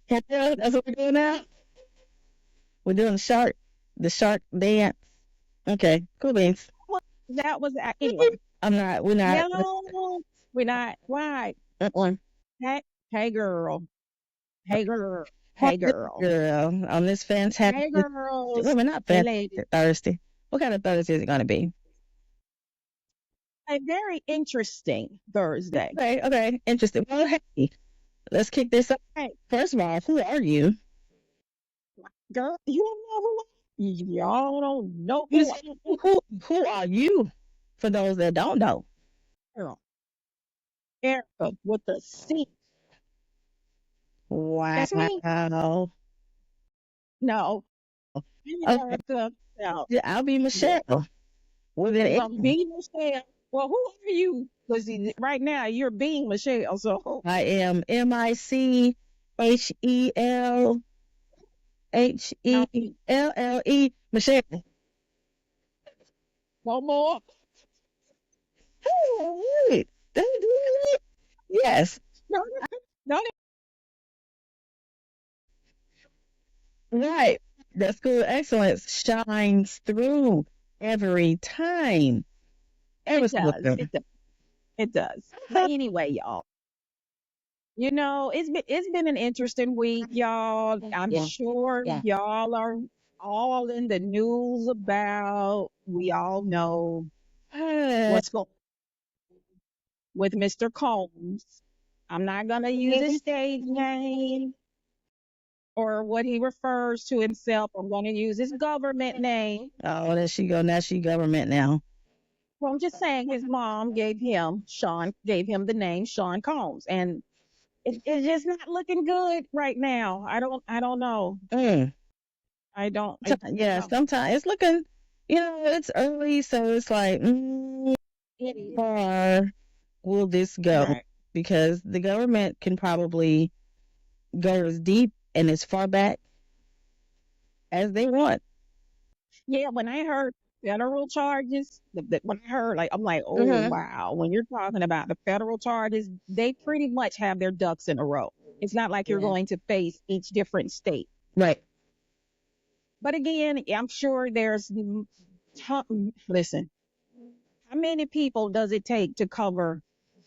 Yeah, that's what we're doing now. We're doing the shark dance. Okay, cool beans. That was anyway. I'm not. We're not. No, we're not. Why? Uh-uh. Hey, hey, girl. Hey, girl. Hey, Hey, girl. girl, on this fantastic. Hey, Well, girls. we're not Hey, ladies. fantastic Thursday. What kind of Thursday is it going to be? A very interesting Thursday. Okay, okay, interesting. Well, hey, let's kick this up. Hey, First of all, who are you? girl, you don't know who y'all don't know You who just- who are you? For those that don't know. I am. Erica with the C. That's me. Wow. No, Okay, Erica. No, yeah, I'll be yeah. Michelle with an You're gonna M. be Michelle. Well, who are you? Because right now you're being Michelle. So I am no, Michelle. Michelle. no more. Oh, wait. Yes. No, no, Right. The school of excellence shines through every time. Every it single does. time. It does. It does. But anyway, y'all. It's been an interesting week, y'all. I'm Yeah, sure yeah. y'all are all in the news about. We all know what's going with Mr. Combs. I'm not gonna use his stage name or what he refers to himself. I'm gonna use his government name. Oh, there she go. Now she government now. Well, I'm just saying his mom gave him the name Sean Combs, and it's just not looking good right now. I don't know. Mm. I don't Yeah, know. sometimes it's looking, it's early, so it's like, It is far will this go? right. Because the government can probably go as deep and as far back as they want. Yeah, when I heard federal charges, when I heard like I'm like, oh Hmm. wow. When you're talking about the federal charges, they pretty much have their ducks in a row. It's not like you're Yeah. going to face each different state. Right. But again, I'm sure listen, how many people does it take to cover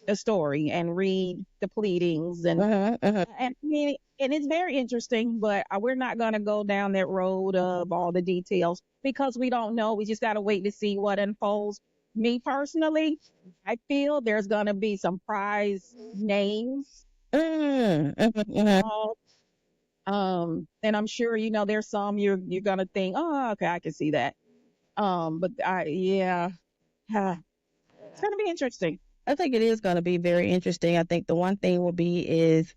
a story and read the pleadings Uh-huh, uh-huh. and I mean, and it's very interesting, but we're not going to go down that road of all the details because we don't know. We just got to wait to see what unfolds. Me personally, I feel there's going to be some prize names Mm-hmm. called. And I'm sure there's some you're going to think, oh, okay, I can see that. But yeah, it's going to be interesting. I think it is going to be very interesting. I think the one thing will be is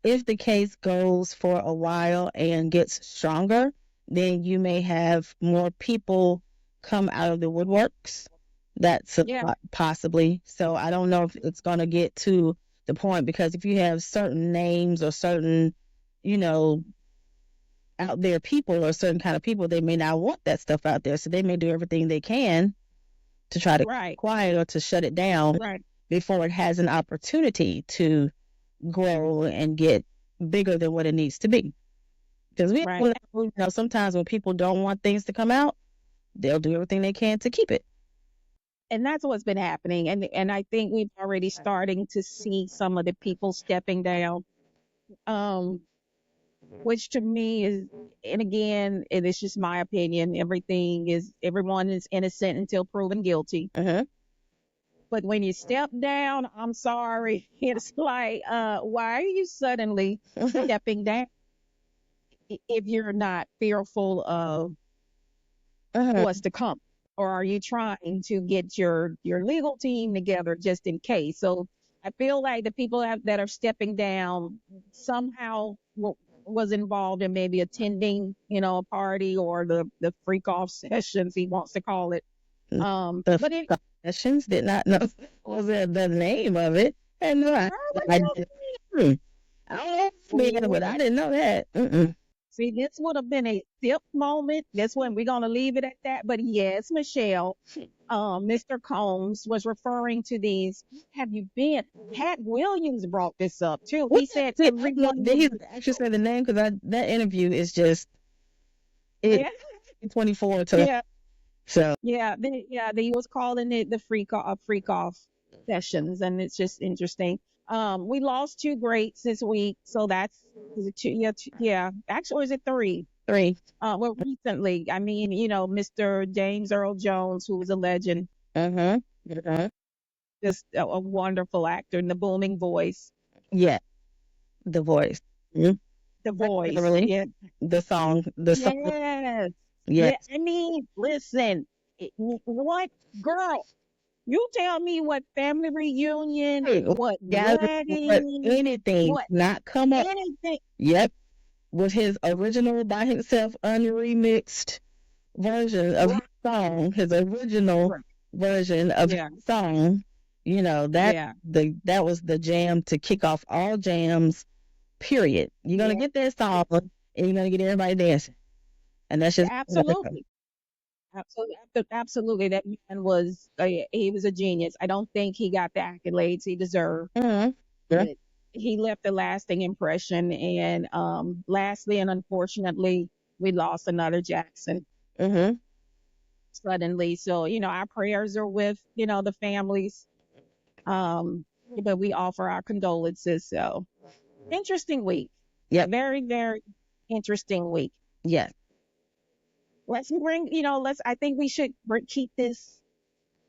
if the case goes for a while and gets stronger, then you may have more people come out of the woodworks. That's Yeah, possibly. So I don't know if it's going to get to the point because if you have certain names or certain, you know, out there people or certain kind of people, they may not want that stuff out there. So they may do everything they can to try to right, quiet or to shut it down right. before it has an opportunity to grow and get bigger than what it needs to be. Because Right. sometimes when people don't want things to come out, they'll do everything they can to keep it. And that's what's been happening. And I think we've already starting to see some of the people stepping down. Um, which to me is, and again, it is just my opinion. Everyone is innocent until proven guilty. Uh-huh. But when you step down, I'm sorry, it's like, why are you suddenly stepping down if you're not fearful of Uh-huh. what's to come? Or are you trying to get your legal team together just in case? So I feel like the people that are stepping down somehow was involved in maybe attending, a party or the freak off sessions he wants to call it. The But it sessions did not know was the name of it. And no, girl, what I, you did. I don't know, man, but mean? I didn't know that. Mm-mm. See, this would have been a sip moment. This one, we're going to leave it at that. But yes, Michelle, Mr. Combs was referring to these. Have you been? Pat Williams brought this up too. He said everyone. Did he actually say the name? Because that interview is just it Yeah, 24 to yeah, so. He was calling it the freak off sessions, and it's just interesting. We lost two greats this week, so that's is it two? Yeah, yeah. Actually, is it three? Three. Well, recently, I mean, Mr. James Earl Jones, who was a legend, Uh-huh. Uh-huh. just a wonderful actor, and the booming voice, Yeah, the voice. Mhm. the voice. Literally, Yeah, the song. yes, yeah. Yes. I mean, listen, what girl? You tell me what family reunion, what Gathering, what wedding, anything what not come up. anything. Yep, with his original by himself unremixed version of his song, his original Right. version of Yeah, his song. yeah, That was the jam to kick off all jams. Period. You're gonna yeah, get that song, and you're gonna get everybody dancing, and that's just absolutely. Absolutely. That man was he was a genius. I don't think he got the accolades he deserved, Mhm. Yeah. but he left a lasting impression. And lastly, and unfortunately, we lost another Jackson Mhm. suddenly. So our prayers are with the families. Um, but we offer our condolences. So interesting week. Yep. Very very interesting week. Yes. Let's bring let's. I think we should keep this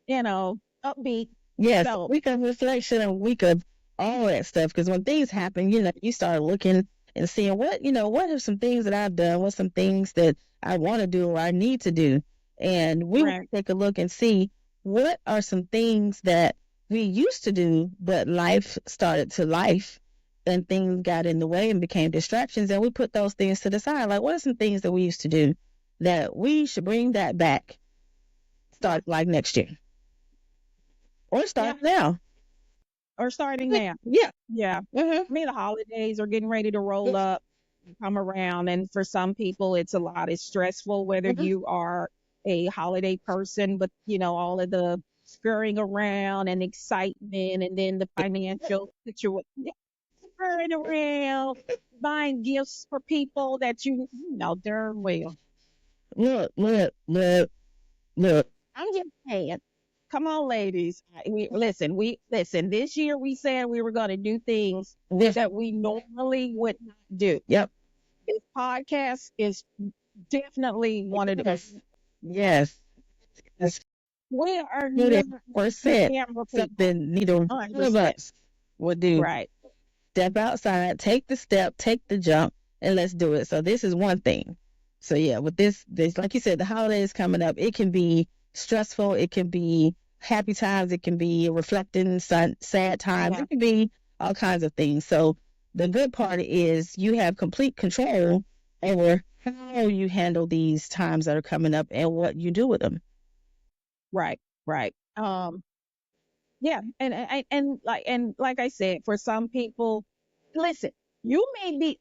upbeat. Yes. So, Week of reflection and week of all that stuff. Because when things happen, you start looking and seeing what are some things that I've done, what's some things that I want to do or I need to do, and we want right, to take a look and see what are some things that we used to do, but life started to life. And things got in the way and became distractions, and we put those things to the side. Like, what are some things that we used to do that we should bring that back, start like next year, or yeah, start now? or starting now. Yeah. Yeah, Hmm. I mean the holidays are getting ready to roll up, come around, and for some people it's a lot. It's stressful whether Hmm. you are a holiday person, but all of the scurrying around and excitement, and then the financial situation, scurrying around, buying gifts for people that you know darn well. Look, look, look, look. I'm just saying. Come on, ladies. We listen. This year we said we were going to do things Yes. that we normally would not do. Yep. This podcast is definitely one of the. Yes. Yes. Yes. We are not 100% camera people. something neither one of 100%. us would do. Right. Step outside, take the step, take the jump, and let's do it. So this is one thing. So yeah, with this, like you said, the holidays coming up, it can be stressful, it can be happy times, it can be reflecting sad times, Yeah. it can be all kinds of things. So the good part is you have complete control over how you handle these times that are coming up and what you do with them. Right. Right. Yeah. And like I said, for some people, listen, you may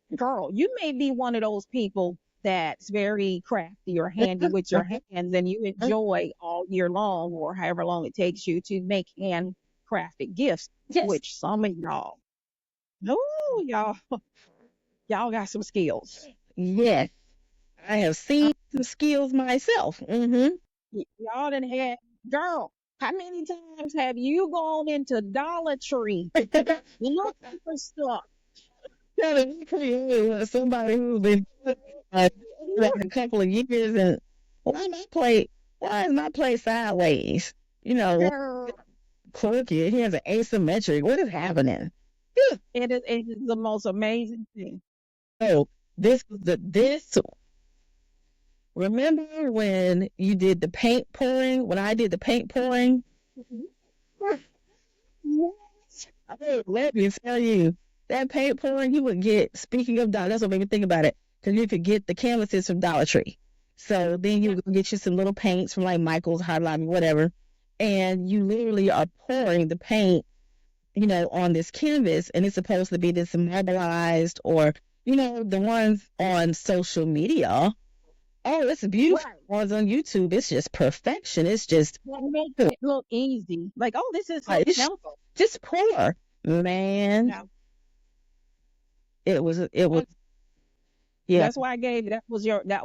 be one of those people that's very crafty or handy with your hands, and you enjoy all year long or however long it takes you to make handcrafted gifts, Yes. which some of y'all, oh, y'all got some skills. Yes. I have seen some skills myself. Mm-hmm. Y'all done had, girl, how many times have you gone into Dollar Tree looking for stuff? Somebody who's been like a couple of years, and why is my plate sideways? Girl, Quirky. He has an asymmetric. What is happening? it is the most amazing thing. Oh, this. Remember when you did the paint pouring? When I did the paint pouring, Yes. let me tell you, that paint pouring you would get. Speaking of Dollar, that's what made me think about it. Because you could get the canvases from Dollar Tree. So then you Yeah. would go get you some little paints from like Michael's, Hobby Lobby, whatever, and you literally are pouring the paint, on this canvas, and it's supposed to be this marbleized or the ones on social media. Oh, it's beautiful. Right. Ones on YouTube, it's just perfection. It's just, That makes it look easy. Like, oh, this is so it's simple. just poor. Man, No. it was, That's, yeah. that's why I gave you that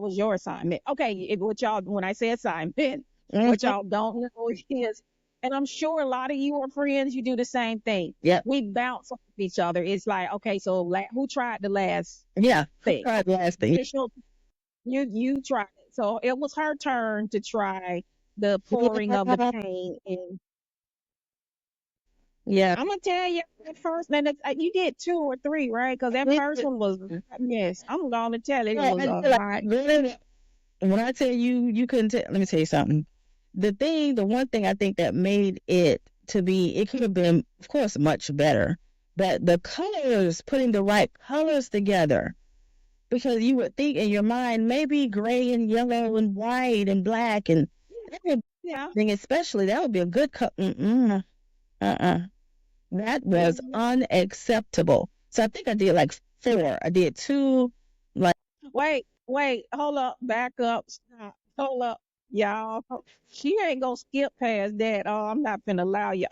was your assignment. Okay, what y'all when I say assignment, what Mhm. y'all don't know is, and I'm sure a lot of you are friends, you do the same thing. Yep. We bounce off each other. It's like, okay, so who tried the last Yeah. thing? Tried last thing. You tried it. So it was her turn to try the pouring of the paint. And Yeah. I'm gonna tell you at first, then you did 2 or 3, right? Because that first one was yes. I'm gonna tell it Yeah, was I a feel like hot. really, when I tell you, you couldn't tell. Let me tell you something. The one thing I think that made it to be, it could have been, of course, much better. But the colors, putting the right colors together, because you would think in your mind maybe gray and yellow and white and black and that would Yeah. thing, especially that would be a good color. Uh-uh. That was unacceptable. So I think I did like 4. I did 2, like. Wait, hold up, back up, stop, hold up, y'all. She ain't gonna skip past that. Oh, I'm not gonna allow y'all.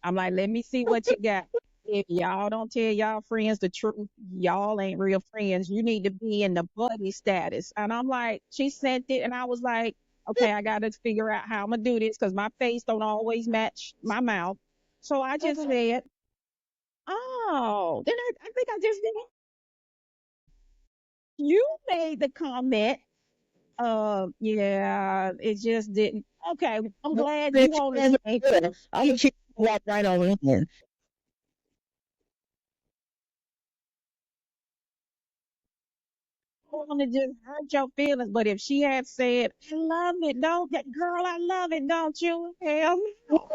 I'm like, let me see what you got. If y'all don't tell y'all friends the truth, y'all ain't real friends. You need to be in the buddy status. And I'm like, she sent it, and I was like, okay, I got to figure out how I'm gonna do this because my face don't always match my mouth. So I just said, oh, then I think I just did. You made the comment. Yeah, it just didn't. Okay, I'm glad you on the same page. I'm keep walk right on in. I want to just hurt your feelings, but if she had said, "I love it, don't that girl? I love it, don't you?" Hell no.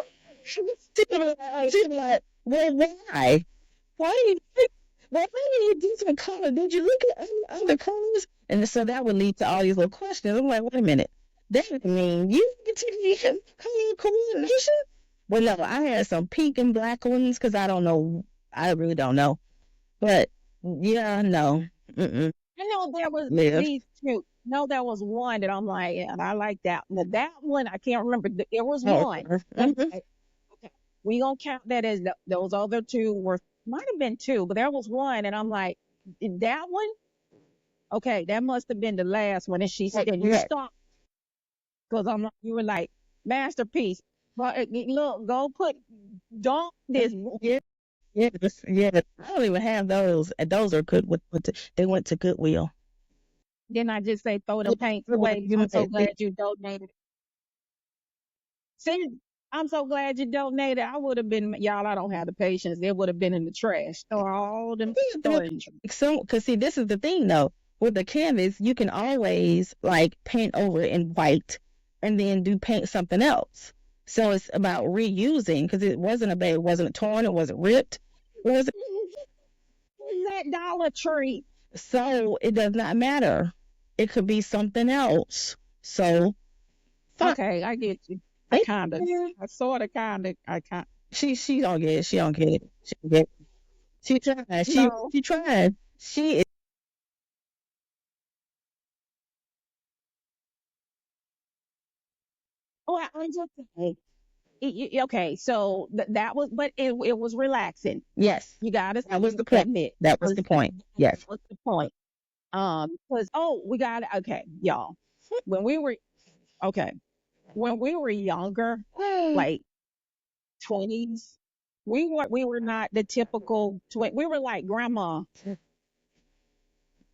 She like, well, why? Why do you think? Why do you do different color? Did you look at other colors? And so that would lead to all these little questions. I'm like, wait a minute. That would mean you get to have color coordination? Well, no, I had some pink and black ones because I don't know. I really don't know. But yeah, no. Mm-mm. I know there was Live. these two. No, there was one that I'm like, yeah, and I like that. Now that one, I can't remember. There was Oh, one. mhm. Okay, we gonna count that as those other two were might have been two, but there was one, and I'm like, that one. Okay, that must have been the last one. And she said, and you Yeah, stopped because I'm like, you were like masterpiece. But look, go put don't this. yeah, yeah, yeah. I don't even have those. And those are good. They went to Goodwill. Then I just say throw them paints Goodwill, away. you I'm so might glad you donated. See, I'm so glad you donated. I would have been y'all. I don't have the patience. It would have been in the trash. Throw all them storage. so, because see, this is the thing though. With the canvas, you can always like paint over it in white, and then do paint something else. So it's about reusing because it wasn't torn, it wasn't ripped. It was That Dollar Tree. So it does not matter. It could be something else. So fine. Okay, I get you. I kind of, I sort of, kind of, I kind. She don't get it. She don't get it. She don't get it. She tried. No, She tried. She is. well, I'm just saying. Okay, so that was, but it was relaxing. Yes. You gotta That was the point. admit That was the point. Yes. what's the point? Because we got okay, y'all. When we were okay, when we were younger, like 20s, we were not the typical we were like grandma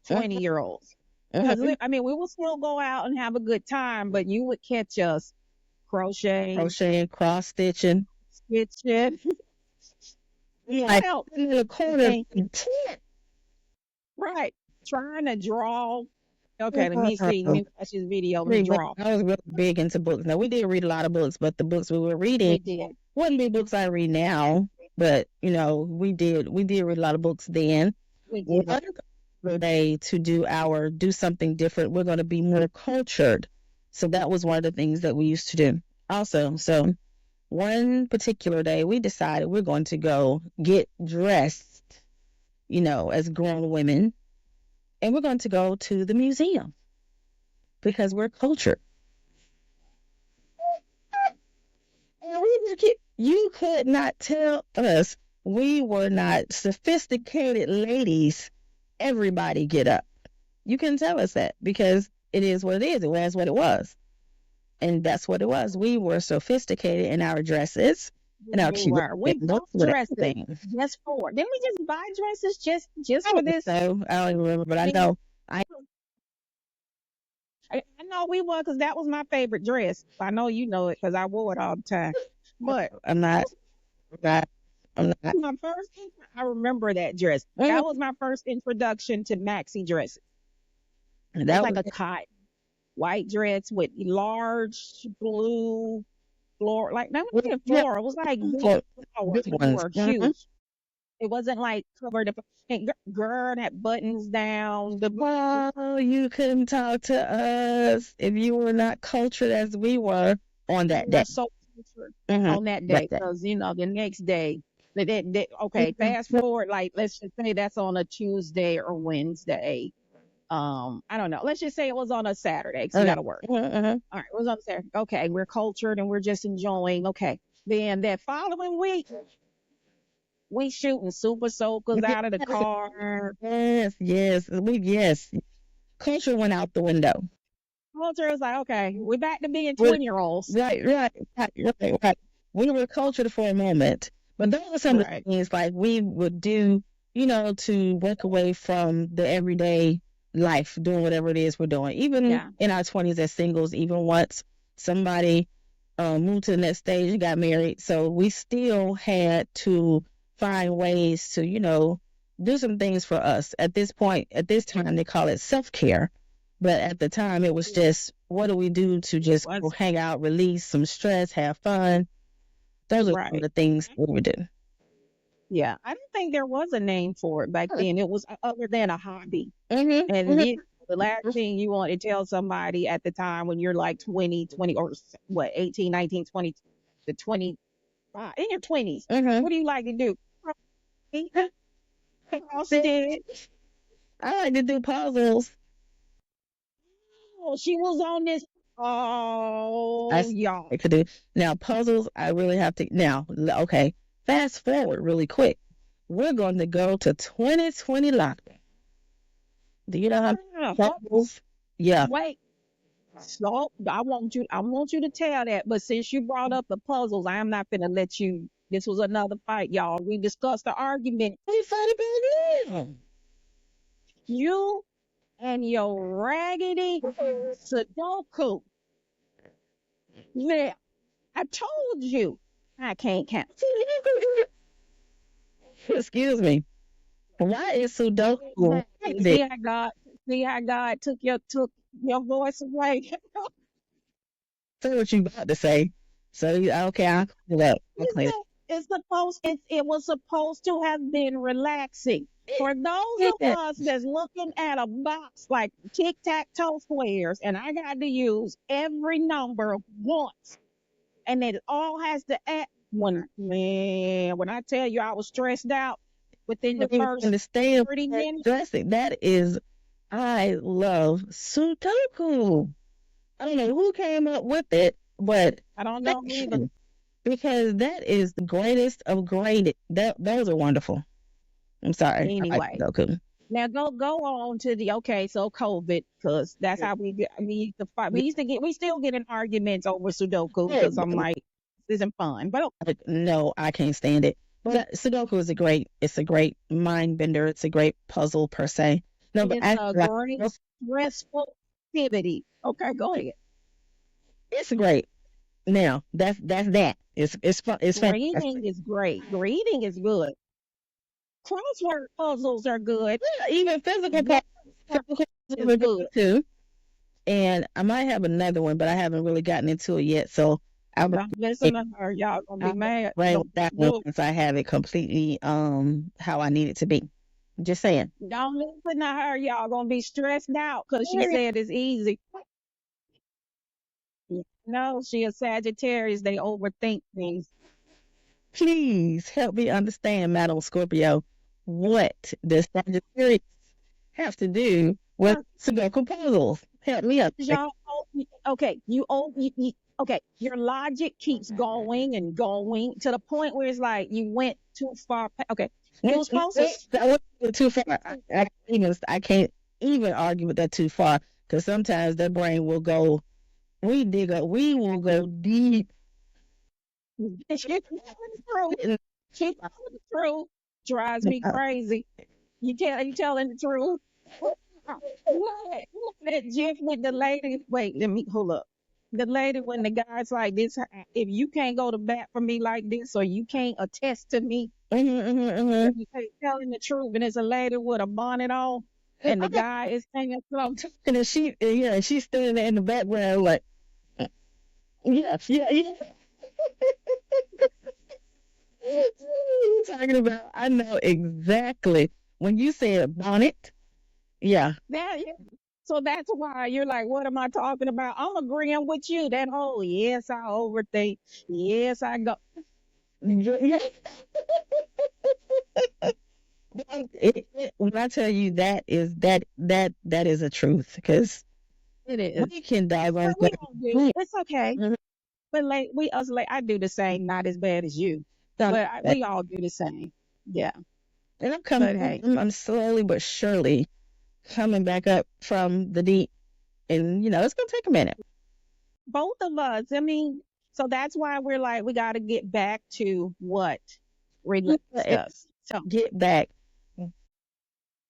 20-year-olds. Because I mean, we would still go out and have a good time, but you would catch us crocheting, Crocheting, cross stitching. stitching, Like well, in the corner. right, trying to draw. Okay, let me see. Let me watch this video. Let me draw. I was really big into books. Now we did read a lot of books, but the books we were reading We did. wouldn't be books I read now. But we did read a lot of books then. We One did. day to do something different. We're going to be more cultured. So that was one of the things that we used to do. Also, so one particular day we decided we're going to go get dressed, as grown women, and we're going to go to the museum because we're cultured. And you could not tell us we were not sophisticated ladies. Everybody get up. You can tell us that because it is what it is. It was what it was. And that's what it was. We were sophisticated in our dresses and our We cute were. We sandals bought with dresses everything. just for. Didn't we just buy dresses just I for don't this? know. I don't even remember, but I Thing? know I I know we were because that was my favorite dress. I know you know it because I wore it all the time. But I'm that not was not I'm not. my first. I remember that dress. Mhm. That was my first introduction to maxi dresses. It was That like was a cotton white dress with large blue floor, like not even yeah, floral. It was like big for flowers, good and they ones. were Mhm. huge. It wasn't like covered up. And girl, that buttons down. The Well, you couldn't talk to us if you were not cultured as we were on we that were day. so cultured Mhm. on that That day day. because the next day. Okay, Mhm. fast forward. Like let's just say that's on a Tuesday or Wednesday. I don't know. Let's just say it was on a Saturday because you got Okay. to work. Mhm. All right, it was on Saturday. Okay, we're cultured and we're just enjoying. Okay, then that following week we shooting super soakers out of the Yes. car. Yes. Culture went out the window. Culture is like, okay, we're back to being We're- 20-year-olds. right. We were cultured for a moment, but those are some of Right. the things like we would do, to work away from the everyday life, doing whatever it is we're doing. Even Yeah. in our 20s as singles, even once somebody moved to the next stage and got married, so we still had to find ways to, do some things for us. At this point, at this time, they call it self care, but at the time, it was just, what do we do to It just go was hang out, release some stress, have fun? Those are some of right. the things we would do. Yeah. I don't think there was a name for it back then. It was other than a hobby. Mm-hmm, And mm-hmm. the last thing you want to tell somebody at the time when you're like 20, or what, 18, 19, 20 to 25, in your 20s, Mm-hmm. what do you like to do? Cross stitch. I like to do puzzles. Oh, she was on this. I Oh, s- y'all. like to do now puzzles. I really have to now. Okay, fast forward really quick. We're going to go to 2020 lockdown. Do you know how many puzzles? Yeah, Wait. So I want you to tell that. But since you brought up the puzzles, I am not gonna let you. This was another fight, y'all. We discussed the argument. we fight about it. You and your raggedy Sudoku. Yeah, I told you I can't count. Excuse me. Why is Sudoku See raggedy? how God, see how God took your voice away. Say what you about to say. So okay, I'll clear it up. I'll clear It was supposed to have been relaxing. For those of it. us that's looking at a box like tic-tac-toe squares, and I got to use every number once, and it all has to add. When I tell you I was stressed out within I the don't even first understand 30 that minutes, dressing. That is, I love Sudoku. I don't know who came up with it, but I don't thank know either. you, because that is the greatest of great. Those are wonderful. I'm sorry, I like Anyway, Sudoku. now go on to the okay. So COVID, because that's how we used to fight. Yeah, We still get in arguments over Sudoku yeah, because I'm like, this isn't fun. But no, I can't stand it. But Sudoku is it's a great mind bender. It's a great puzzle per se. No, but it's a actually, great stressful activity. Okay, go ahead. it's great. Now that's that. It's fun. It's Reading fantastic. is great. Reading is good. Crossword puzzles are good. Yeah, even Word physical puzzles is are good good. too. And I might have another one, but I haven't really gotten into it yet. So I'm Don't listen to her. Y'all gonna be I'll mad. play with Don't that one do once I have it completely how I need it to be. Just saying. don't listen to her. Y'all gonna be stressed out because she said it's easy. No, she a Sagittarius. They overthink things. Please help me understand, Madam Scorpio. What does Sagittarius have to do with Sudoku puzzles? Help me up. Y'all, okay, okay, your logic keeps going and going to the point where it's like you went too far. Okay, it was supposed That went too far. I can't even argue with that too far because sometimes that brain will go. We will go deep. to. She telling the truth. She telling the truth. Drives me crazy. You telling the truth. Look at that GIF with the lady. Wait, let me hold up. The lady when the guy's like this, if you can't go to bat for me like this, or you can't attest to me, you ain't telling the truth. And it's a lady with a bonnet on, and the guy is saying something. And then she's standing there in the background like, yes, yeah, yeah. What are you talking about? I know exactly. When you said bonnet, yeah. That, yeah. So that's why you're like, what am I talking about? I'm agreeing with you. That whole yes, I overthink. Yes, I go. Yeah. When I tell you that is a truth because It is. we can dive on But we all do. It's okay. Mhm. But like we us like I do the same, not as bad as you. But we all do the same. Yeah. And But hey, I'm slowly but surely coming back up from the deep, and it's gonna take a minute. both of us. I mean, so that's why we're like we got to get back to what relaxed And us. So get back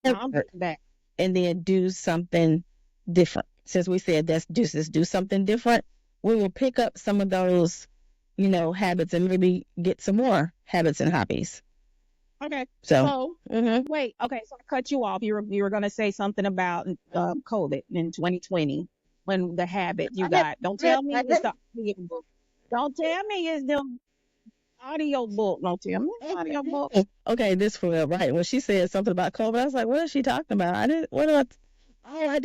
I'm getting back. and then do something different. Since we said let's do something different, we will pick up some of those, habits and maybe get some more habits and hobbies. Okay. So, So wait. Okay. So I cut you off. You were gonna say something about COVID in 2020 when the habit you got. Don't tell me it's the audio book. Don't tell me it's the audio book. Don't tell me it's the audio book. Okay, this for real, right? When she said something about COVID, I was like, what is she talking about? I didn't, what did oh, I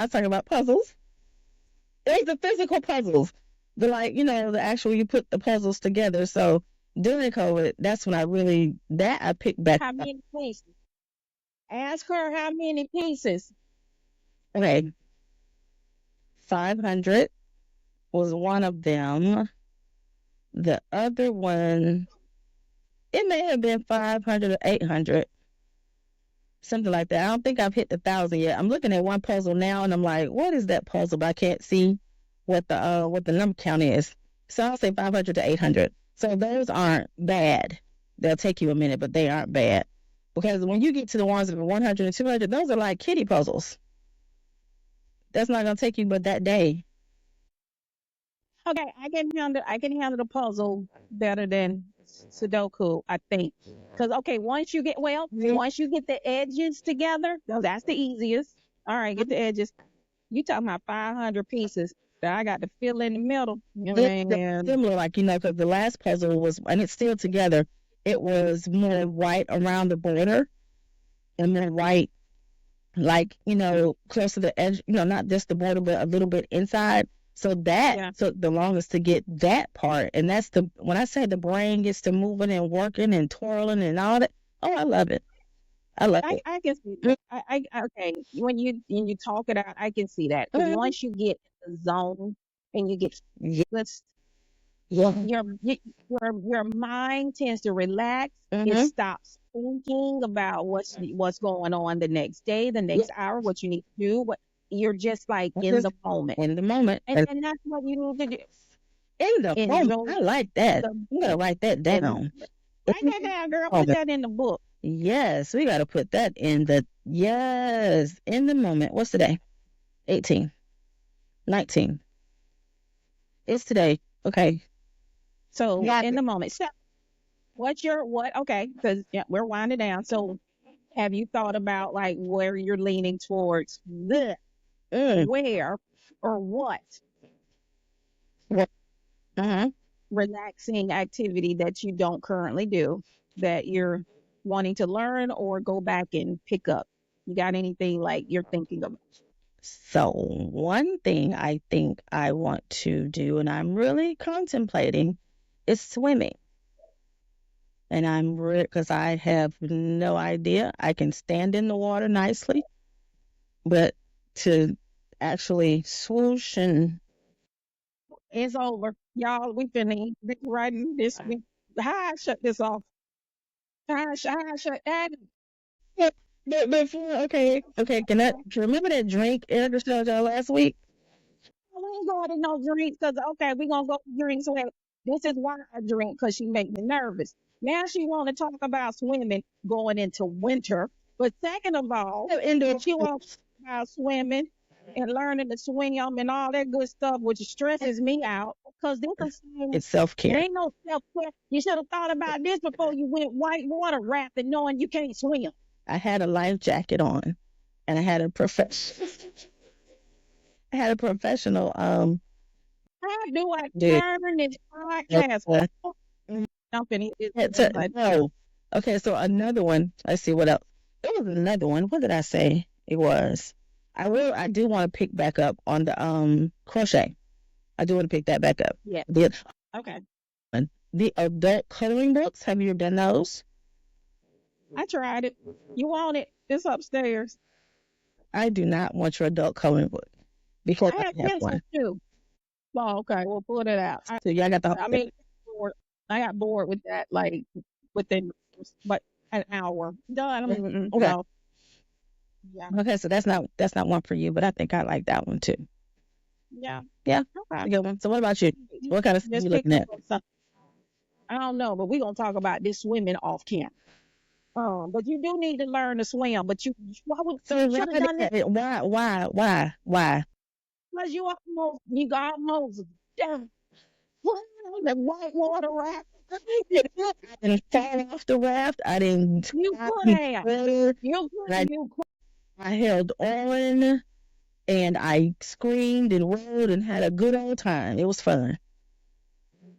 was talking about puzzles. There's the physical puzzles. The the actual, you put the puzzles together. So during COVID, that's when I picked back How up. many pieces? Ask her how many pieces. Okay, 500 was one of them. The other one, it may have been 500 or 800. Something like that. I don't think I've hit the 1,000 yet. I'm looking at one puzzle now, and I'm like, "What is that puzzle?" But I can't see what the number count is. So I'll say 500 to 800. So those aren't bad. They'll take you a minute, but they aren't bad because when you get to the ones that are 100 and 200, those are like kiddie puzzles. That's not gonna take you but that day. Okay, I can handle the puzzle better than Sudoku, I think. Because okay, once you get the edges together, no, that's the easiest. All right, get the edges. You talking about 500 pieces that I got to fill in the middle. Yeah, They're man. similar, like because the last puzzle was, and it's still together. It was more white around the border and more white like close to the edge, not just the border but a little bit inside, so that Yeah, took the longest to get that part. And that's the when I say the brain gets to moving and working and twirling and all that. Oh, I love it. I love it. I can see that. Okay. When you talk it out, I can see that because Mhm. once you get in the zone and you get Yeah, let's yeah. your mind tends to relax. It Mm-hmm. stops thinking about what's going on the next day, the Yeah, next hour, what you need to do. What you're just like that's in just the moment, in the moment. and that's what you need to do. In the moment, Enjoy I like that. the I'm gonna write that in the down. write In that the down, girl. Put moment. that in the book. Yes, we got to put that in the yes in the moment. What's today? 18, 19. It's today. Okay. So Got in it. the moment. So what? Okay, because yeah, we're winding down. So have you thought about like where you're leaning towards? Mm. Where or what What? Uh-huh. relaxing activity that you don't currently do that you're wanting to learn or go back and pick up? You got anything like you're thinking of? So, one thing I think I want to do, and I'm really contemplating, is swimming. and I'm because I have no idea. I can stand in the water nicely, but to actually swoosh and It's over. Y'all, we finna eat right in this week. How I shut this off? How I shut that? yeah, but before, okay, can you remember that drink Erica showed y'all last week? We ain't going to no drinks because, okay, we going to go to drinks. Well, this is why I drink because she make me nervous. Now she want to talk about swimming going into winter. But second of all, Indoor she pool. want to talk about swimming and learning to swim and all that good stuff, which stresses me out because this is It's self it care. ain't no self-care. You should have thought about this before you went white water rafting knowing you can't swim. I had a life jacket on, and I had a I had a professional How do I dude. turn this podcast off? I'm finna hit this button. No. Okay, so another one. Let's see what else. It was another one. What did I say? It was. I do want to pick back up on the crochet. I do want to pick that back up. Yeah. The Okay. the adult coloring books. Have you done those? I tried it. You want it? It's upstairs. I do not want your adult coloring book because I I have have pencils one. too. Well, okay, we'll put it out. So y'all got the whole I thing. mean, bored. I got bored with that, like within but an hour. Done. Okay. No. Yeah. Okay, so that's not one for you, but I think I like that one too. Yeah. Yeah, Okay. a good one. So what about you? What kind of stuff Just you pick looking at? up something. I don't know, but we're gonna talk about this swimming off camera. But you do need to learn to swim. But why would So you should have done it? why? Because you almost done. The white water raft. I didn't fall off the raft. I didn't. You could have. You could. You could. I held on and I screamed and rolled and had a good old time. It was fun.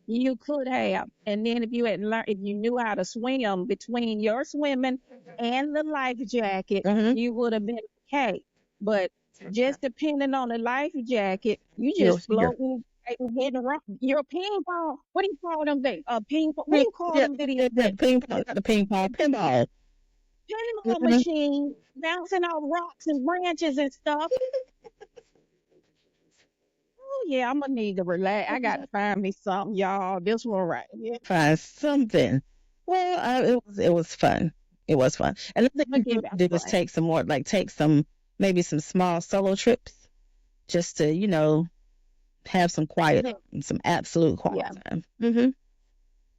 You could have. And then if you had learned, if you knew how to swim between your swimming and the life jacket, Mm-hmm. you would have been okay. But just depending on the life jacket, you You're just here. floating, hitting around. You're a ping pong. What do you call them things? A ping pong. What do you call them videos? Ping pong, not the ping pong, pinball. Pinball Mhm. machine bouncing off rocks and branches and stuff. Oh yeah, I'm gonna need to relax. I gotta find me something, y'all. This one right here. Find something. Well, it was fun. It was fun. And the Look thing you at can do is that. take some more, like take some maybe some small solo trips, just to have some quiet, some absolute quiet Yeah. time. Mm-hmm.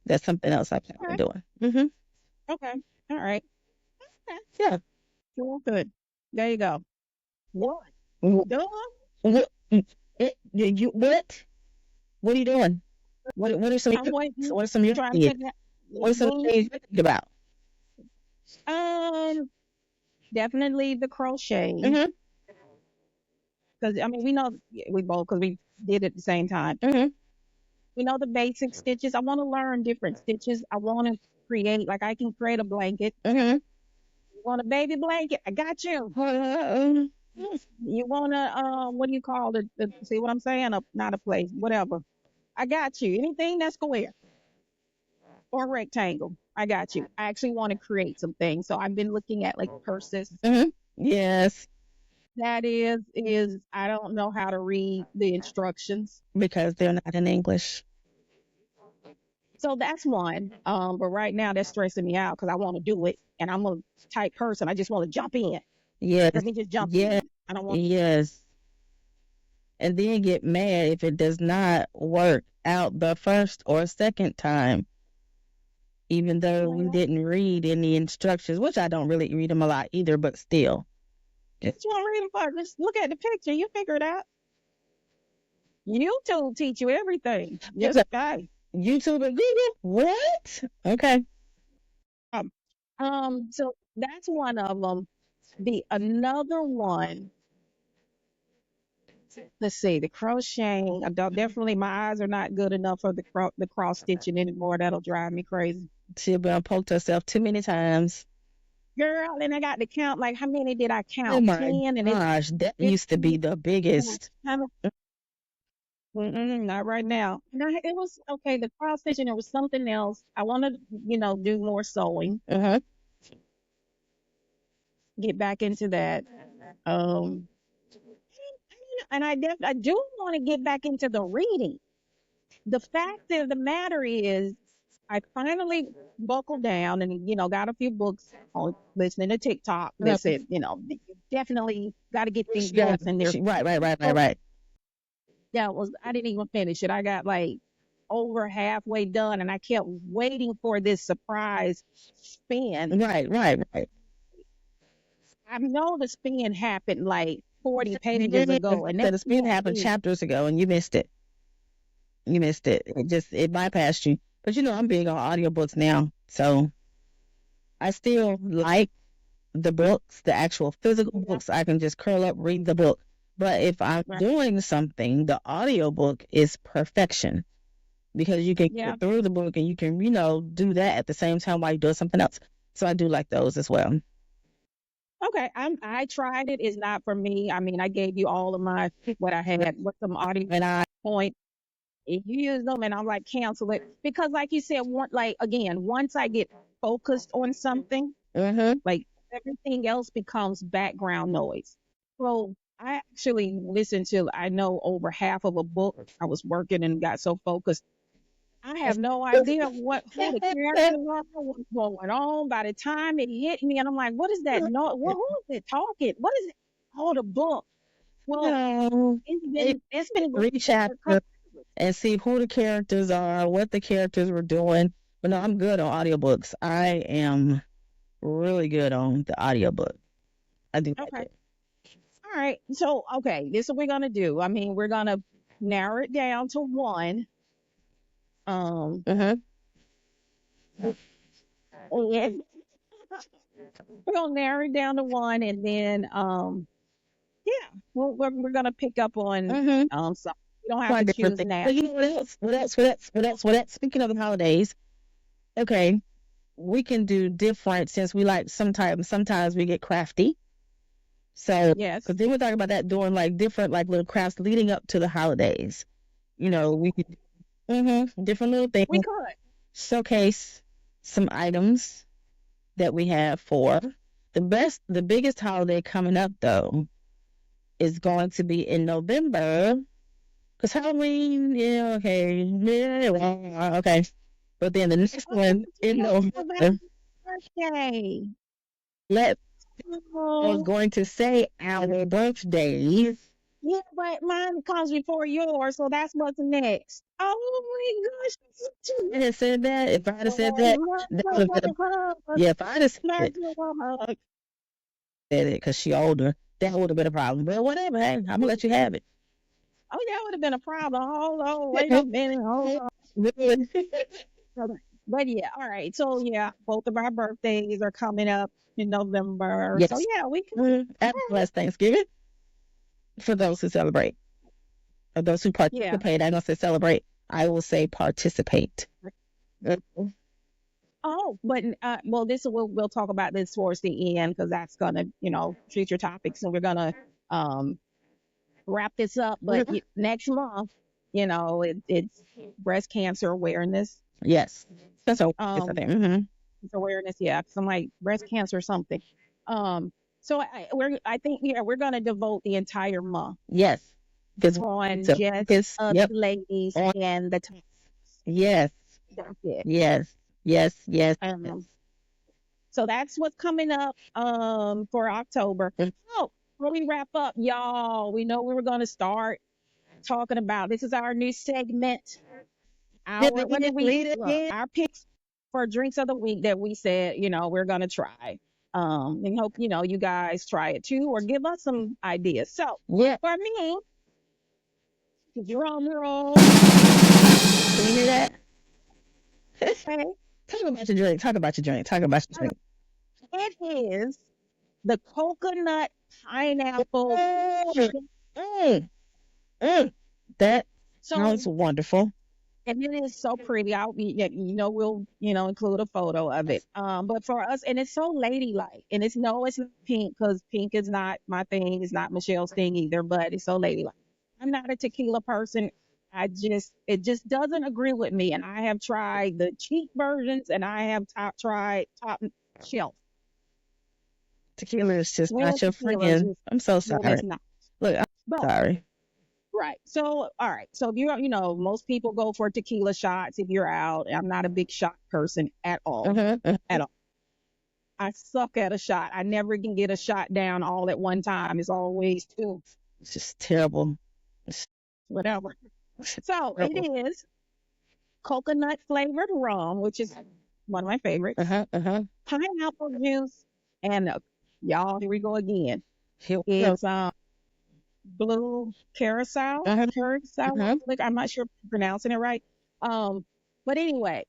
That's something else I plan on Okay. doing. Mm-hmm. Okay. All right. Okay. Yeah. Well, good. There you go. What? What? Done? What? What are you doing? What are some I'm waiting. what are some of your Trying to ideas? figure out. What are some things you think about? Um, definitely the crochet. Mm-hmm. Because I mean, we know we both because we did it at the same time. Mm-hmm. We know the basic stitches. I want to learn different stitches. I want to create, like I can create a blanket. Mm-hmm. You want a baby blanket? I got you. You want a what do you call it? See what I'm saying? Not a place, whatever. I got you. Anything that's square or rectangle, I got you. I actually want to create some things, so I've been looking at like purses. Mm-hmm. Yes, That is I don't know how to read the instructions, because they're not in English. so that's one. But right now that's stressing me out because I want to do it, and I'm a type person. I just want to jump in. Yes, Let me just jump yes, in. I don't want. yes. And then get mad if it does not work out the first or second time, even though we Well, didn't read any instructions, which I don't really read them a lot either, but still. what you want to read them for? Just look at the picture. You figure it out. YouTube teach you everything. Just guy. YouTube and Google? What? Okay. So that's one of them. The another one. Let's see, the crocheting. Definitely, my eyes are not good enough for the cross stitching anymore. That'll drive me crazy, She's been poked herself too many times. girl. And I got to count. Like, how many did I Oh count? my 10, and gosh, that it's used to be the biggest. Mm-mm, not right now. No, it was okay. The cross stitching, there was something else. I want to, do more sewing, Uh-huh. get back into that. Um, and I do want to get back into the reading. The fact of the matter is, I finally buckled down and got a few books on listening to TikTok that Uh-huh. said, you definitely got to get these Yeah. books in there. Right, right, right, right, So right. that was I didn't even finish it. I got like over halfway done, and I kept waiting for this surprise spin. Right, right, right. I know the spin happened like 40 pages Yeah, ago, and so that's the spin not happened me. chapters ago and you missed it. You missed it. It bypassed you. But I'm big on audiobooks now. So I still like the books, the actual physical Yeah, books. I can just curl up, read the book. But if I'm right. doing something, the audiobook is perfection because you can Yeah. get through the book and you can, do that at the same time while you do something else. So I do like those as well. Okay. I tried it. It's not for me. I mean, I gave you all of my what I had, what some audio And I, point. If you use them, and I'm like, cancel it because, like you said, once I get focused on something, mm-hmm. like everything else becomes background noise. So I actually listened to, I know, over half of a book. I was working and got so focused. I have no idea who the characters are, what's going on. By the time it hit me, and I'm like, what is that? No, who is it talking? What is it? Oh, the book. Well, No, it's been going reach for out a couple of years. and see who the characters are, what the characters were doing. But no, I'm good on audiobooks. I am really good on the audiobook. I do like Okay. it. All right. So, okay, this is what we're gonna do. I mean, we're gonna narrow it down to one. Um, Uh-huh. and we're gonna narrow it down to one, and then yeah, we're gonna pick up on Mm-hmm. something. We don't have Try to different choose things. now. But you know what else? What else? Speaking of the holidays, okay, we can do different since we like sometimes we get crafty. So, Yes, because then we're talking about that doing like different like little crafts leading up to the holidays. We could different little we things, could. showcase some items that we have for the biggest holiday coming up though is going to be in November. Because Halloween, yeah, okay, yeah, well, okay. But then the next Oh, one in that's November, birthday. let I was Oh, going to say our birthdays. yeah, but mine comes before yours, so that's what's next. Oh my gosh, I had said that. If I had said that, that would have been that's yeah. If I had said that's it, said it because she older, that would have been a problem. But whatever, hey, I'm gonna let you have it. Oh, that would have been a problem. Hold on, wait a minute, hold on. Really? But yeah, all right. So yeah, both of our birthdays are coming up in November. So Yes. yeah, we can. After last Thanksgiving, for those who celebrate, or those who Yeah. participate, I don't say celebrate. I will say participate. Mhm. Oh, but well, we'll talk about this towards the end because that's gonna future topics, and we're gonna um wrap this up. But next month, it's breast cancer awareness. Yes. That's all. It's a Um, thing. Mm-hmm. it's awareness, yeah, some like breast cancer or something. So I think yeah, we're gonna devote the entire month Yes. Because on so just focus. us Yep. ladies On. and the topics. Yes. That's it. Yes. Yes. Yes. Yes. Um, so that's what's coming up for October. Mhm. So before we wrap up, y'all, we know we were gonna start talking about this is our new segment. Our what did we Read it again. our picks for drinks of the week that we said, we're gonna try. And hope you guys try it too or give us some ideas. So Yeah. for me, drum roll. Can you hear that? Okay. Talk about your drink. Talk about your drink. Talk about your drink. It is the coconut pineapple. Mm, mm, mm. That So sounds wonderful. and it is so pretty. We'll include a photo of it. But for us, and it's so ladylike, and it's no, it's not pink because pink is not my thing. It's not Michelle's thing either. But it's so ladylike. I'm not a tequila person. It just doesn't agree with me. And I have tried the cheap versions, and I have tried top shelf. Tequila is just Well, not your tequila is friend. just, I'm so well, it's sorry. not. Look, I'm But sorry. right. So, all right. So if you're, most people go for tequila shots if you're out. I'm not a big shot person at all. At all. I suck at a shot. I never can get a shot down all at one time. It's always two, It's just terrible. It's whatever. So it terrible. is coconut flavored rum, which is one of my favorites. Pineapple juice, and y'all, here we go again. Here we go. It's blue curacao. Like, I'm not sure if I'm pronouncing it right. But anyway,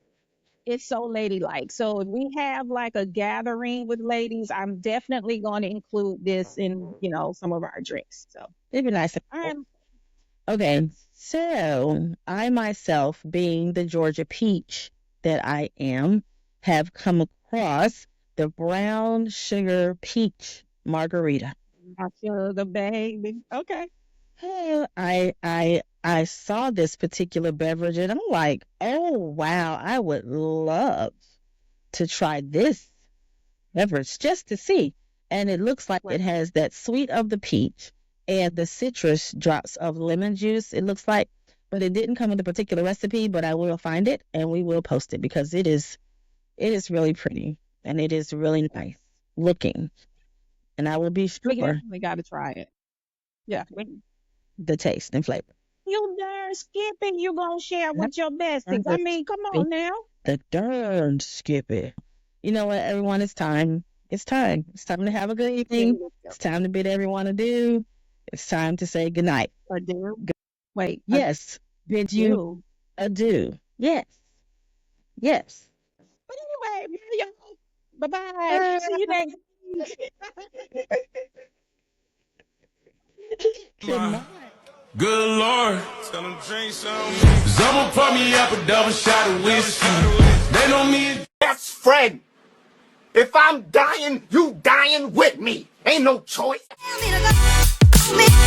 it's so ladylike. So if we have like a gathering with ladies, I'm definitely going to include this in, some of our drinks. So It'd be nice. all right. Okay, so I myself, being the Georgia peach that I am, have come across the brown sugar peach margarita. My sugar baby. Okay. Hey, I saw this particular beverage and I'm like, oh wow, I would love to try this beverage just to see. And it looks like it has that sweet of the peach and the citrus drops of lemon juice, it looks like. But it didn't come in the particular recipe, but I will find it and we will post it because it is really pretty and it is really nice looking. And I will be We sure definitely got to try it. Yeah. the taste and flavor. You darn Skippy, you gonna share with your besties. I mean, come on now. The darn Skippy. You know what, everyone? It's time. It's time. It's time to have a good evening. It's time to bid everyone adieu. It's time to say goodnight. Adieu? Wait. Yes. Bid you adieu. Yes. Yes. But anyway, y'all. Bye-bye. See you next week. Good night. Good Lord, tell them drink some. Someone pour me up a double shot of whiskey. They know me. Best friend. If I'm dying, you dying with me. Ain't no choice. Tell me to go.